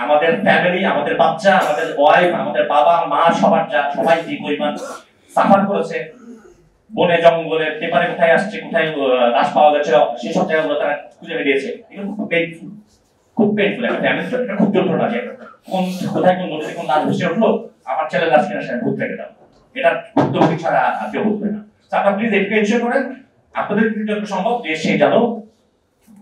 আমাদের ফ্যামিলি, আমাদের বাচ্চা, আমাদের ওয়াইফ, আমাদের বাবা মা সবাই যে পরিমাণ সাফার করেছে, বনে জঙ্গলে পেপারে কোথায় আসছে, কোথায় লাশ পাওয়া গেছে, সেসব জায়গাগুলো তারা খুঁজে বেরিয়েছে। এগুলো খুব পেইনফুল একটা ফ্যামিলি, এটা খুব যন্ত্রণা যে কোথায় কোন নদীতে কোন লাশ ভেসে উঠলো, আমার ছেলে লাশ কিনা সেটা ঘুরতে গেলাম, এটা ভুক্তভোগী ছাড়া আর কেউ বুঝবে না। আপনারা প্লিজ একটু এনশিওর করেন আপনাদের যতটুকু সম্ভব যে সে যেন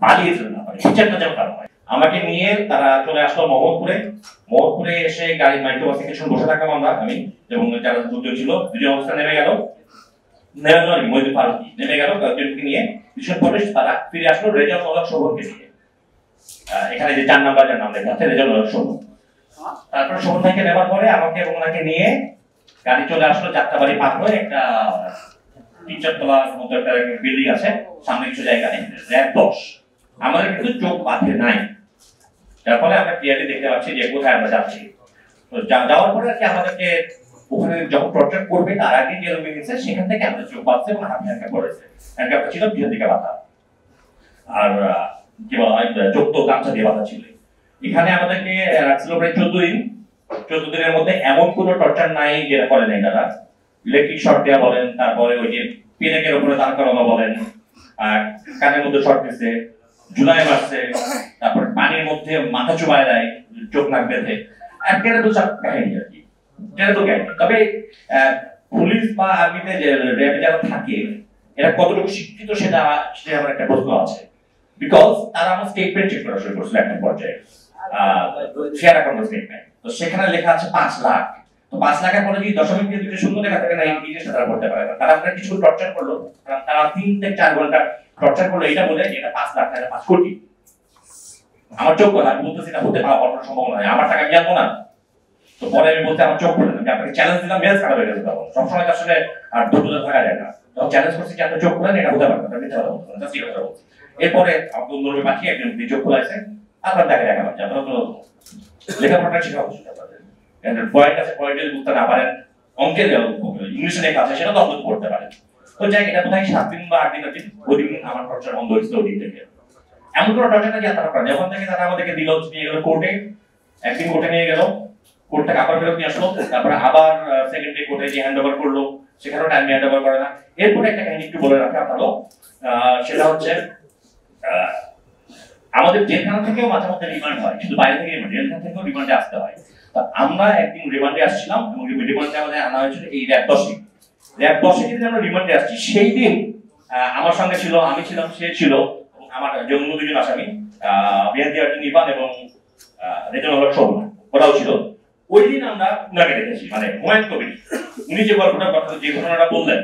পালিয়ে চলে না পারে, বিচারটা যেন কারো হয়। আমাকে নিয়ে তারা চলে আসলো মোহাম্মদপুরে এসে গাড়ি মাইক্রোবাসে কিছু বসে থাকলাম আমি এবং যারা দুজন ছিল, দুজন অবস্থা নেমে গেল মহিদুল ফারুকি নেমে গেল কয়েকজনকে নিয়ে। কিছুক্ষণ পরে তারা ফিরে আসলো রেজাউল হক শোভনকে নিয়ে। এখানে যে 4 নাম্বার যার নাম লেখা আছে রেজাউল হক শোভন। তারপর শোভন ভাইকে নেবার পরে আমাকে এবং ওনাকে নিয়ে গাড়ি চলে আসলো যাত্রাবাড়ি পার হয়ে একটা 3-4 তলার মতো একটা বিল্ডিং আছে, সামনে কিছু জায়গায় র‍্যাব 10। আমাদের কিন্তু চোখ বাঁধে নাই, যার ফলে আমরা ক্লিয়ারলি দেখতে পাচ্ছি যে কোথায় আমরা যাচ্ছি। তো যাওয়ার পরে আর কি আমাদেরকে ওখানে যখন টর্চার করবে তার আগে যে রুমে গেছে সেখান থেকে আমাদের চোখ বাঁধছে এবং হাতে হ্যান্ডকাপ করেছে। হ্যান্ডকাপটা ছিল পিছন দিকে বাঁধা, আর কি বলা হয় চোখ তো গামছা দিয়ে বাঁধা ছিল। এখানে আমাদেরকে রাখছিল প্রায় 14 দিনের মধ্যে এমন কোনো টর্চার নাই যেটা করে নাই তারা। ইলেকট্রিক শর্ট দেওয়া বলেন, তারপরে ওই যে পেরেকের উপরে দাঁড় করানো বলেন, আর কানের মধ্যে শর্ট দিচ্ছে, জুলাই মারছে, তারপর পানির মধ্যে মাথা চুবায় দেয় চোখ নাক বেঁধে। টেরেবল সব কাহিনী আর কি, টেরেবল কাহিনী। তবে পুলিশ বা আর্মিতে যে র্যাবে যারা থাকে এরা কতটুকু শিক্ষিত সেটা আমার একটা প্রশ্ন আছে। বিকজ তারা আমার স্টেটমেন্ট চেক করা শুরু করছিল একটা পর্যায়ে, শেয়ার অ্যাকাউন্ট স্টেটমেন্ট। তো সেখানে লেখা আছে 5 লাখ। তো 5 লাখের পরে যদি দশমিক দিয়ে দুটো শূন্য লেখা থাকে না, এই জিনিসটা তারা করতে পারে না। তারা আপনার কিছু টর্চার করলো, তারা 3 থেকে 4 ঘন্টা টর্চার করলো, এটা বলে এটা 5 লাখ টাকা 5 কোটি। আমার চোখ বলে আমি বলতেছি না হতে পারা কোনো সম্ভব নয়, আমার টাকা আমি জানবো না। তো পরে আমি বলতে আমার চোখ বলে আমি আপনাকে চ্যালেঞ্জ দিলাম, মেজাজ খারাপ হয়ে গেছে। তখন সবসময় আসলে আর ধৈর্য থাকা যায় না। তখন চ্যালেঞ্জ করছি যে আপনি চোখ খোলেন, এটা হতে পারে না, মিথ্যা কথা বলছেন, জাস্ট কথা বলছি। এরপরে আমাকে অন্যভাবে পাঠিয়ে একজন চোখ খোলাইছে, আপনার দেখা দেখা পাচ্ছে। আপনারা তো লেখাপড়াটা শেখা উচিত আপনাদের। পয়েন্ট আছে, পয়েন্ট যদি বুঝতে না পারেন, অঙ্কের ইংলিশে লেখা আছে সেটা তো আপনি করতে পারেন। তো যাই এটা কোথায় 7 দিন বা 8 দিন আছে, ওই দিন আমার টর্চার বন্ধ হয়েছিল ওই দিন থেকে। এমন কোনো টর্চারটা যে তারা করে যখন থেকে তারা আমাদেরকে দিল, নিয়ে গেল কোর্টে, একদিন কোর্টে নিয়ে গেল, কোর্ট থেকে আবার ফেরত নিয়ে আসলো, তারপরে আবার সেকেন্ড ডে কোর্টে যে হ্যান্ড ওভার করলো, সেখানেও টাইম হ্যান্ড ওভার করে না। এরপরে একটা কাহিনী একটু বলে রাখা ভালো, সেটা হচ্ছে আমাদের জেলখানা থেকেও মাঝে মধ্যে রিমান্ড হয়, শুধু বাইরে থেকে জেলখানা থেকেও রিমান্ডে আসতে হয়। তা আমরা একদিন রিমান্ডে আসছিলাম এবং রিমান্ডে আমাদের আনা হয়েছিল এই র‍্যাব 10-এ। র‍্যাব 10-এ যেদিন আমরা রিমান্ডে আসছি সেই দিন আমার সঙ্গে ছিল, আমি ছিলাম, সে ছিল, আমার যে অন্য দুজন আসামি বিএনপি নিবান এবং রেজাউল হক শোভন, ওরাও ছিল। ওই দিন আমরা উনাকে দেখেছি, মানে হুমায়ুন কবির উনি যে ঘটনাটা বললেন,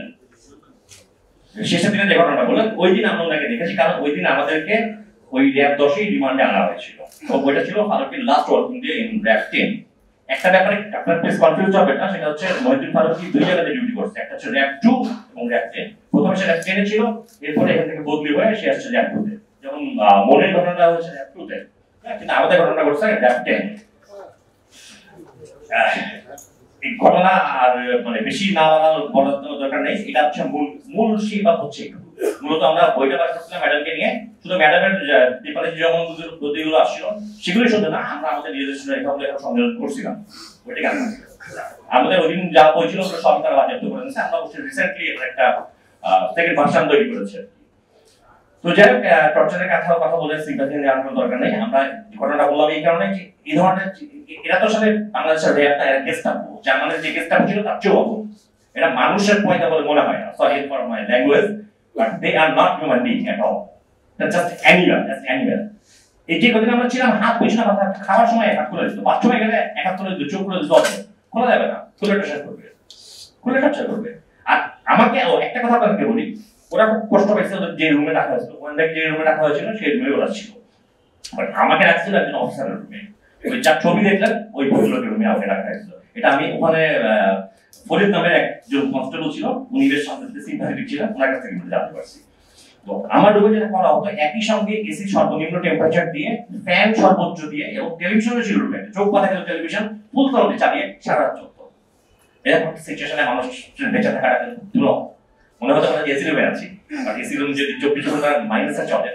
শেষের দিনে যে ঘটনাটা বললেন, ওই দিন আমরা ওনাকে দেখেছি। কারণ ওই দিন আমাদেরকে ওই র‍্যাব 10-এ রিমান্ডে আনা হয়েছিল। তো ওইটা ছিল ফারুকের last working day in RAB 10। একটা ব্যাপারে আপনার প্লিজ কনফিউজ হবে না, সেটা হচ্ছে মহিউদ্দিন ফারুকি 2 জায়গাতে ডিউটি করছে, একটা হচ্ছে র‍্যাব 2 এবং র‍্যাব 10। প্রথমে সে র‍্যাব 10-এ ছিল, এরপরে এখান থেকে বদলি হয়ে সে আসছে র‍্যাব 2-তে। যেমন মনের ঘটনাটা হচ্ছে র‍্যাব 2-তে, কিন্তু আমাদের ঘটনাটা ঘটছে র‍্যাব 10। এই ঘটনা আর মানে বেশি না বলার দরকার নেই, এটা হচ্ছে মূল শিল্প হচ্ছে মূলত আমরা বইটা পাস করছিলাম ম্যাডামকে নিয়ে। শুধু ম্যাডামের পেপারে যেমন গতিগুলো আসছিল সেগুলোই শুধু না, আমরা আমাদের নিজস্ব লেখা সংযোজন করছিলাম। ওইটা কেন আমাদের ওই দিন যা বই ছিল সব তারা বাজেয়াপ্ত করে নিয়েছে। আমরা রিসেন্টলি একটা সেকেন্ড ভার্সন তৈরি করেছে। তো যাই হোক, টর্চারের কথা বলে সিম্পাথি নেওয়ার কোনো দরকার নেই। আমরা ঘটনাটা বললাম এই কারণে যে এই ধরনের এরা তো আসলে বাংলাদেশের র্যাবটা এরা গেস্টাপো, জার্মানির যে গেস্টাপো ছিল তার চেয়েও অবস্থা। এটা মানুষের পয়দা বলে মনে হয় না, sorry for my language, but they are not human being at all, that's just animal. এই যে কদিন আমরা ছিলাম হাত বিছনা মাথা খাওয়ার সময় হাত খুলে দিত, বাথরুমে গেলে এক হাত খুলে দিত, চোখ খুলে দিত, খোলা যাবে না, খুলে টর্চার করবে। আর আমাকে একটা কথা আপনাকে বলি, ওরা খুব কষ্ট পাইছে যে রুমে রাখা হয়েছিল, যে রুমে রাখা হয়েছিল সেই রুমে ওরা ছিল। বাট আমাকে রাখছিল একজন অফিসারের রুমে, ওই যার ছবি দেখলেন ওই ভদ্রলোকের রুমে আমাকে রাখা হয়েছিল। এটা আমি ওখানে ফরিদ নামের একজন কনস্টেবল ছিল, উনি বেশ সিম্পাথেটিক ছিলেন, ওনার কাছ থেকে জানতে পারছি। তো আমার রুমে যেটা করা হতো, একই সঙ্গে এসি সর্বনিম্ন টেম্পারেচার দিয়ে, ফ্যান সর্বোচ্চ দিয়ে এবং টেলিভিশনও ছিল রুমে, চোখ বাঁধা গেল টেলিভিশন ফুল তরলে চালিয়ে সারা রাত চলতো। এরকম সিচুয়েশনে মানুষ বেঁচে থাকাটা দুর্লভ। মনে হতো আমরা এসি রুমে আছি, আর এসি রুম যদি 24 ঘন্টা মাইনাসে চলে